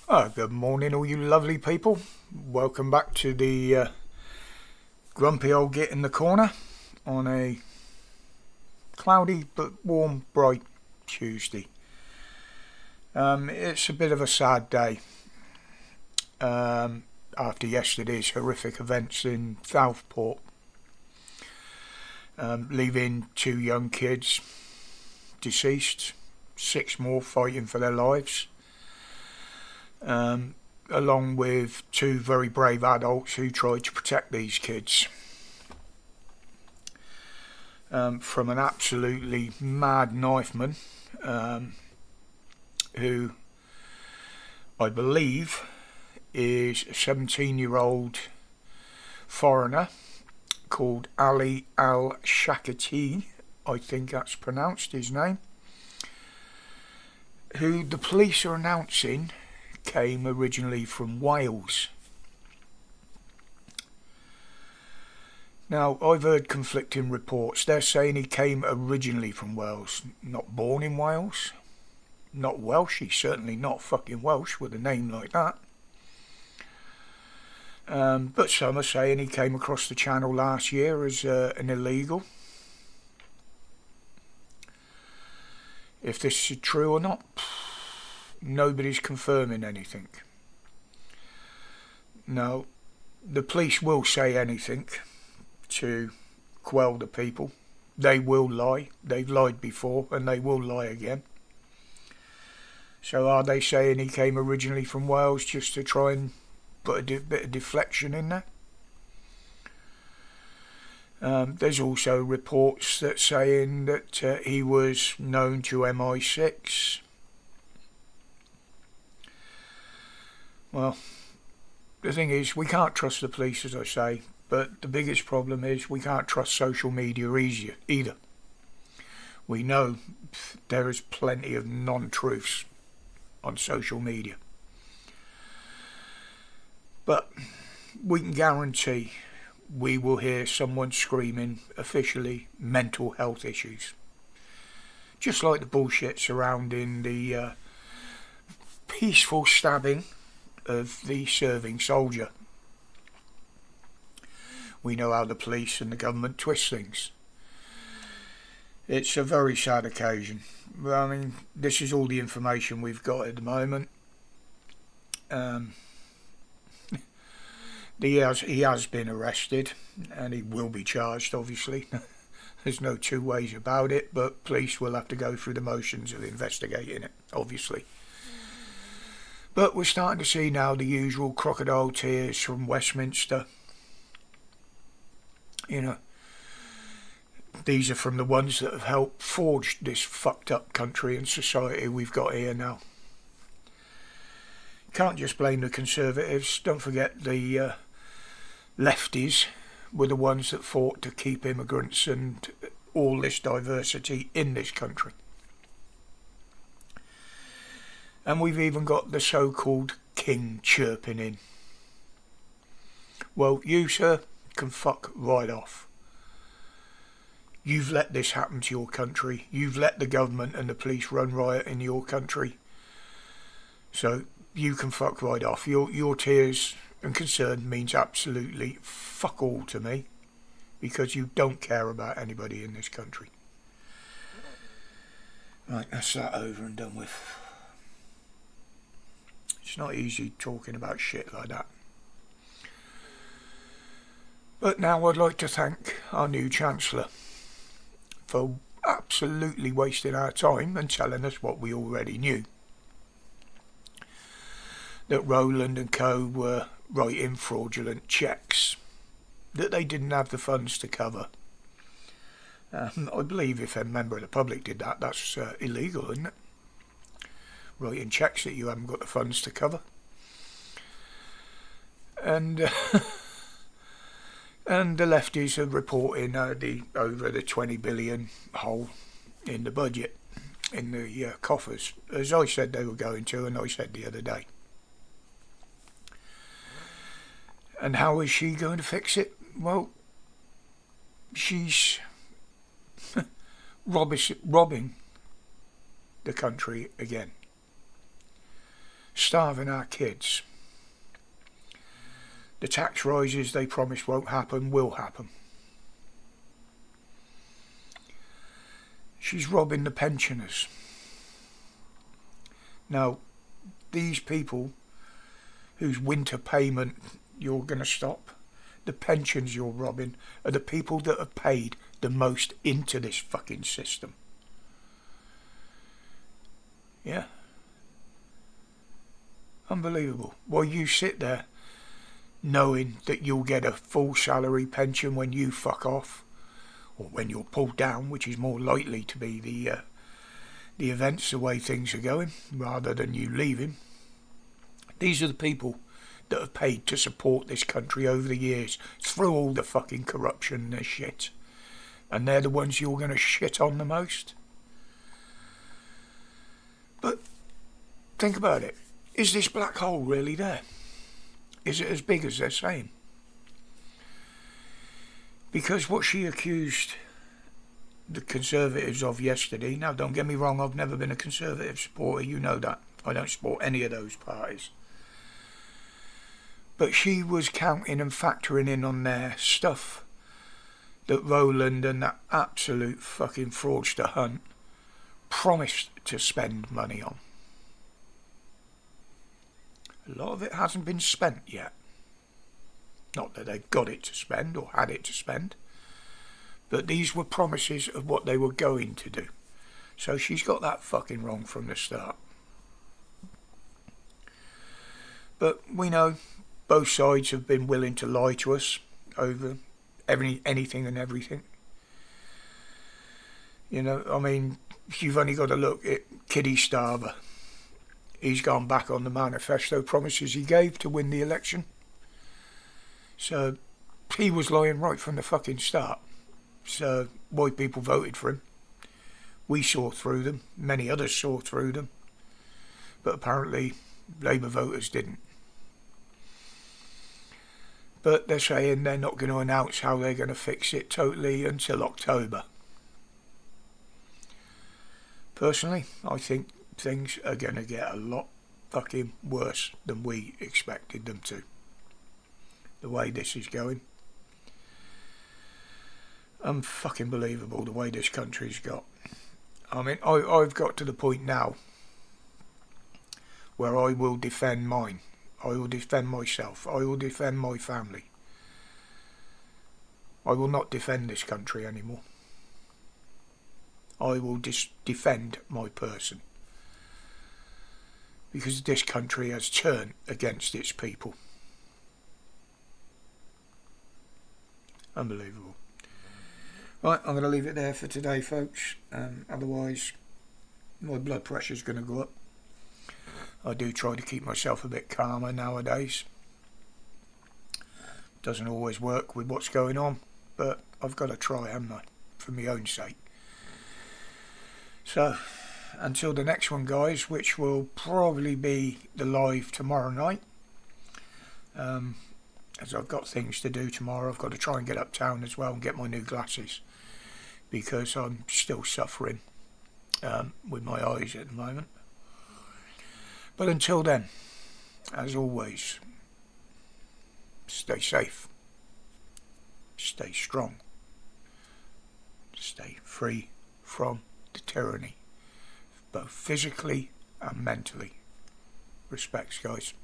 Good morning, all you lovely people. Welcome back to the grumpy old git in the corner on a cloudy but warm, bright Tuesday. It's a bit of a sad day after yesterday's horrific events in Southport, leaving 2 young kids deceased, 6 more fighting for their lives. Along with 2 very brave adults who tried to protect these kids from an absolutely mad knifeman who I believe is a 17-year-old foreigner called Ali Al-Shakati, I think that's pronounced his name, who the police are announcing came originally from Wales. Now, I've heard conflicting reports. They're saying he came originally from Wales, not born in Wales, not Welsh. He's certainly not fucking Welsh with a name like that. But some are saying he came across the channel last year as an illegal. If this is true or not, nobody's confirming anything. No, the police will say anything to quell the people. They will lie. They've lied before and they will lie again. So are they saying he came originally from Wales just to try and put a bit of deflection in there? There's also reports that saying that he was known to MI6. Well, the thing is, we can't trust the police, as I say, but the biggest problem is we can't trust social media either. We know there is plenty of non-truths on social media. But we can guarantee we will hear someone screaming officially mental health issues. Just like the bullshit surrounding the peaceful stabbing of the serving soldier. We know how the police and the government twist things. It's a very sad occasion. I mean, this is all the information we've got at the moment. He has been arrested and he will be charged, obviously. There's no two ways about it, but police will have to go through the motions of investigating it, obviously. But we're starting to see now the usual crocodile tears from Westminster. You know, these are from the ones that have helped forge this fucked up country and society we've got here now. Can't just blame the Conservatives. Don't forget the lefties were the ones that fought to keep immigrants and all this diversity in this country. And we've even got the so-called king chirping in. Well, you, sir, can fuck right off. You've let this happen to your country. You've let the government and the police run riot in your country. So you can fuck right off. Your tears and concern means absolutely fuck all to me, because you don't care about anybody in this country. Right, that's that over and done with. It's not easy talking about shit like that. But now I'd like to thank our new Chancellor for absolutely wasting our time and telling us what we already knew. That Rowland and Co were writing fraudulent cheques that they didn't have the funds to cover. I believe if a member of the public did that, that's illegal, isn't it? Writing cheques that you haven't got the funds to cover. And and the lefties are reporting over the 20 billion hole in the budget, in the coffers, as I said they were going to, and I said the other day. And how is she going to fix it? Well, she's robbing the country again. starving our kids. The tax rises they promised won't happen, will happen. She's robbing the pensioners. Now, these people whose winter payment you're going to stop, the pensions you're robbing, are the people that have paid the most into this fucking system. Yeah. Unbelievable. While you sit there knowing that you'll get a full salary pension when you fuck off, or when you're pulled down, which is more likely to be the events, the way things are going, rather than you leaving. These are the people that have paid to support this country over the years through all the fucking corruption and this shit. And they're the ones you're going to shit on the most. But think about it. Is this black hole really there? Is it as big as they're saying? Because what she accused the Conservatives of yesterday, now don't get me wrong, I've never been a Conservative supporter, you know that. I don't support any of those parties. But she was counting and factoring in on their stuff that Rowland and that absolute fucking fraudster Hunt promised to spend money on. A lot of it hasn't been spent yet. Not that they've got it to spend or had it to spend, but these were promises of what they were going to do. So she's got that fucking wrong from the start. But we know both sides have been willing to lie to us over anything and everything. You know, I mean, you've only got to look at Kiddy Starver. He's gone back on the manifesto promises he gave to win the election. So he was lying right from the fucking start. So why people voted for him. We saw through them. Many others saw through them. But apparently Labour voters didn't. But they're saying they're not going to announce how they're going to fix it totally until October. Personally, I think things are going to get a lot fucking worse than we expected them to. The way this is going. Unfucking believable the way this country's got. I mean, I've got to the point now where I will defend mine. I will defend myself. I will defend my family. I will not defend this country anymore. I will defend my person. Because this country has turned against its people. Unbelievable. Right, I'm going to leave it there for today, folks. Otherwise, my blood pressure's going to go up. I do try to keep myself a bit calmer nowadays. Doesn't always work with what's going on, but I've got to try, haven't I? For my own sake. So, until the next one, guys, which will probably be the live tomorrow night. As I've got things to do tomorrow, I've got to try and get uptown as well and get my new glasses. Because I'm still suffering with my eyes at the moment. But until then, as always, stay safe, stay strong, stay free from the tyranny, both physically and mentally. Respects, guys.